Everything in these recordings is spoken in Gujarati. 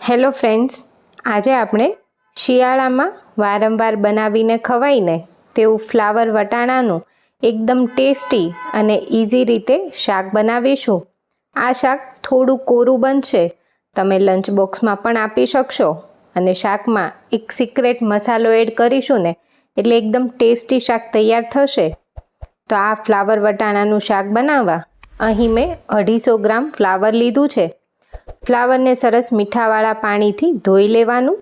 હેલો ફ્રેન્ડ્સ, આજે આપણે શિયાળામાં વારંવાર બનાવીને ખવાઈને તેવું ફ્લાવર વટાણાનું એકદમ ટેસ્ટી અને ઇઝી રીતે શાક બનાવીશું. આ શાક થોડું કોરું બનશે, તમે લંચ બોક્સમાં પણ આપી શકશો અને શાકમાં એક સિક્રેટ મસાલો એડ કરીશું ને એટલે એકદમ ટેસ્ટી શાક તૈયાર થશે. તો આ ફ્લાવર વટાણાનું શાક બનાવવા અહીં મેં 250 ગ્રામ ફ્લાવર લીધું છે. ફ્લાવરને સરસ મીઠાવાળા પાણીથી ધોઈ લેવાનું.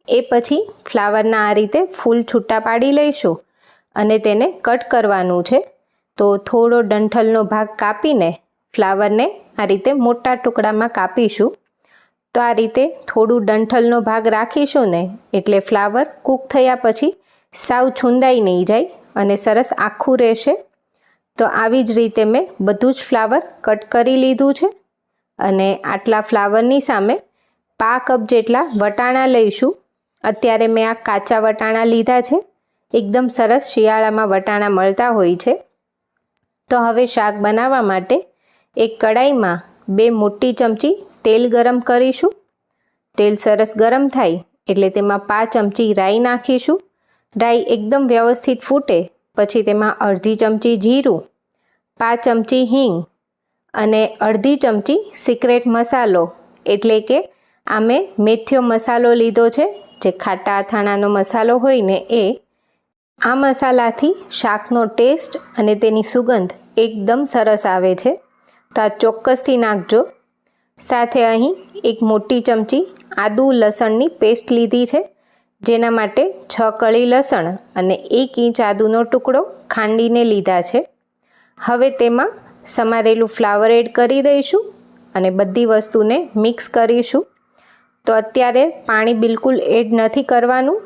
એ પછી ફ્લાવરના આ રીતે ફૂલ છૂટા પાડી લઈશું અને તેને કટ કરવાનું છે. તો થોડો ડંઠલનો ભાગ કાપીને ફ્લાવરને આ રીતે મોટા ટુકડામાં કાપીશું. તો આ રીતે થોડું ડંઠલનો ભાગ રાખીશું ને એટલે ફ્લાવર કૂક થયા પછી સાવ છુંદાઈ નહીં જાય અને સરસ આખું રહેશે. તો આવી જ રીતે મેં બધું જ ફ્લાવર કટ કરી લીધું છે અને આટલા ફ્લાવરની સામે 1/2 કપ જેટલા વટાણા લઈશું. અત્યારે મેં આ કાચા વટાણા લીધા છે. એકદમ સરસ શિયાળામાં વટાણા મળતા હોય છે. તો હવે શાક બનાવવા માટે એક કડાઈમાં 2 મોટી ચમચી તેલ ગરમ કરીશું. તેલ સરસ ગરમ થાય એટલે તેમાં 5 ચમચી રાઈ નાખીશું. રાઈ એકદમ વ્યવસ્થિત ફૂટે પછી તેમાં અડધી ચમચી જીરું, 5 ચમચી હિંગ અને અડધી ચમચી સિક્રેટ મસાલો એટલે કે આ મેં મેથીયો મસાલો લીધો છે, જે ખાટા અથાણાનો મસાલો હોય ને એ. આ મસાલાથી શાકનો ટેસ્ટ અને તેની સુગંધ એકદમ સરસ આવે છે. તો આ ચોક્કસથી નાખજો. સાથે અહીં એક મોટી ચમચી આદુ લસણની પેસ્ટ લીધી છે, જેના માટે 6 કળી લસણ અને 1 ઇંચ આદુનો ટુકડો ખાંડીને લીધા છે. હવે તેમાં સમારેલું ફ્લાવર એડ કરી દઈશું અને બધી વસ્તુને મિક્સ કરીશું. તો અત્યારે પાણી બિલકુલ એડ નથી કરવાનું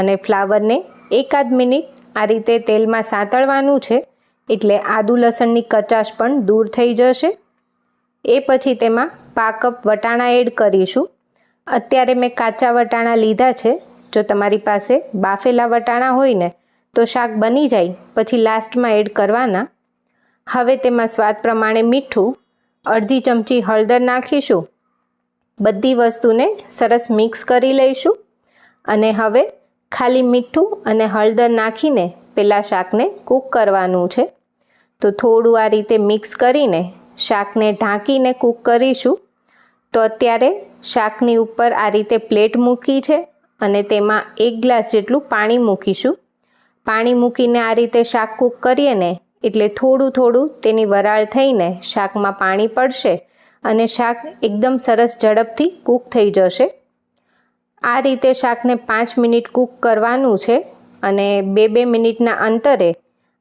અને ફ્લાવરને 1 મિનિટ આ રીતે તેલમાં સાંતળવાનું છે એટલે આદુ લસણની કચાશ પણ દૂર થઈ જશે. એ પછી તેમાં 1/2 કપ વટાણા એડ કરીશું. અત્યારે મેં કાચા વટાણા લીધા છે. જો તમારી પાસે બાફેલા વટાણા હોય ને તો શાક બની જાય પછી લાસ્ટમાં એડ કરવાના. હવે તેમાં સ્વાદ પ્રમાણે મીઠું, અડધી ચમચી હળદર નાખીશું. બધી વસ્તુને સરસ મિક્સ કરી લઈશું અને હવે ખાલી મીઠું અને હળદર નાખીને પહેલાં શાકને કૂક કરવાનું છે. તો થોડું આ રીતે મિક્સ કરીને શાકને ઢાંકીને કૂક કરીશું. તો અત્યારે શાકની ઉપર આ રીતે પ્લેટ મૂકી છે અને તેમાં 1 ગ્લાસ જેટલું પાણી મૂકીશું. પાણી મૂકીને આ રીતે શાક કૂક કરીએ ને એટલે થોડું થોડું તેની વરાળ થઈને શાકમાં પાણી પડશે અને શાક એકદમ સરસ ઝડપથી કૂક થઈ જશે. આ રીતે શાકને 5 મિનિટ કૂક કરવાનું છે અને 2-2 મિનિટના અંતરે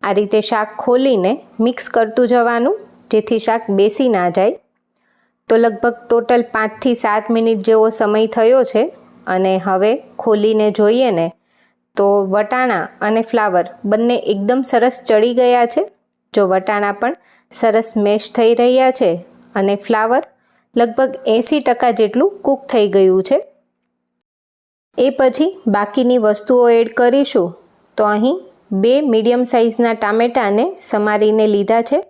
આ રીતે શાક ખોલીને મિક્સ કરતું જવાનું, જેથી શાક બેસી ના જાય. તો લગભગ ટોટલ 5 થી 7 મિનિટ જેવો સમય થયો છે અને હવે ખોલીને જોઈએ ને તો વટાણા અને ફ્લાવર બંને એકદમ સરસ ચડી ગયા છે. જો વટાણા પણ સરસ મેશ થઈ રહ્યા છે અને ફ્લાવર લગભગ 80% જેટલું કૂક થઈ ગયું છે. એ પછી બાકીની વસ્તુઓ એડ કરીશું. તો અહીં 2 મીડિયમ સાઇઝના ટામેટાને સમારીને લીધા છે.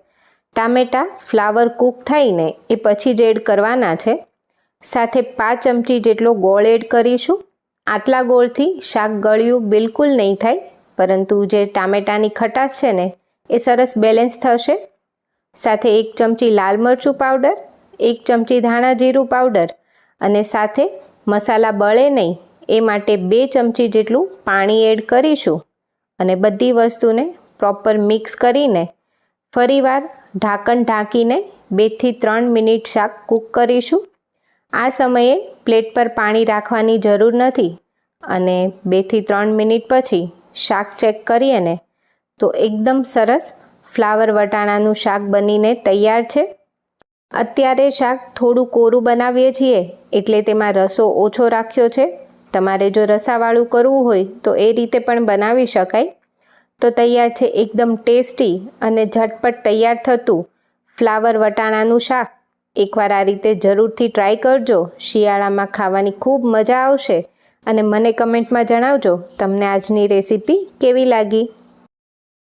ટામેટા ફ્લાવર કૂક થઈને એ પછી જ એડ કરવાના છે. સાથે 5 ચમચી જેટલો ગોળ એડ કરીશું. આટલા ગોળથી શાક ગળ્યું બિલકુલ નહીં થાય, પરંતુ જે ટામેટાની ખટાશ છે ને એ સરસ બેલેન્સ થશે. સાથે 1 ચમચી લાલ મરચું પાવડર, 1 ચમચી ધાણા જીરું પાવડર અને સાથે મસાલા બળે નહીં એ માટે 2 ચમચી જેટલું પાણી એડ કરીશું અને બધી વસ્તુને પ્રોપર મિક્સ કરીને ફરીવાર ઢાંકણ ઢાંકીને 2 થી 3 મિનિટ શાક કૂક કરીશું. આ સમયે પ્લેટ પર પાણી રાખવાની જરૂર નથી અને 2 થી 3 મિનિટ પછી શાક ચેક કરીએ ને તો એકદમ સરસ ફ્લાવર વટાણાનું શાક બનીને તૈયાર છે. અત્યારે શાક થોડું કોરું બનાવીએ છીએ એટલે તેમાં રસો ઓછો રાખ્યો છે. તમારે જો રસાવાળું કરવું હોય તો એ રીતે પણ બનાવી શકાય. તો તૈયાર છે એકદમ ટેસ્ટી અને ઝટપટ તૈયાર થતું ફ્લાવર વટાણાનું શાક. એકવાર આ રીતે જરૂરથી ટ્રાય કરજો. શિયાળામાં ખાવાની ખૂબ મજા આવશે અને મને કમેન્ટમાં જણાવજો તમને આજની રેસીપી કેવી લાગી.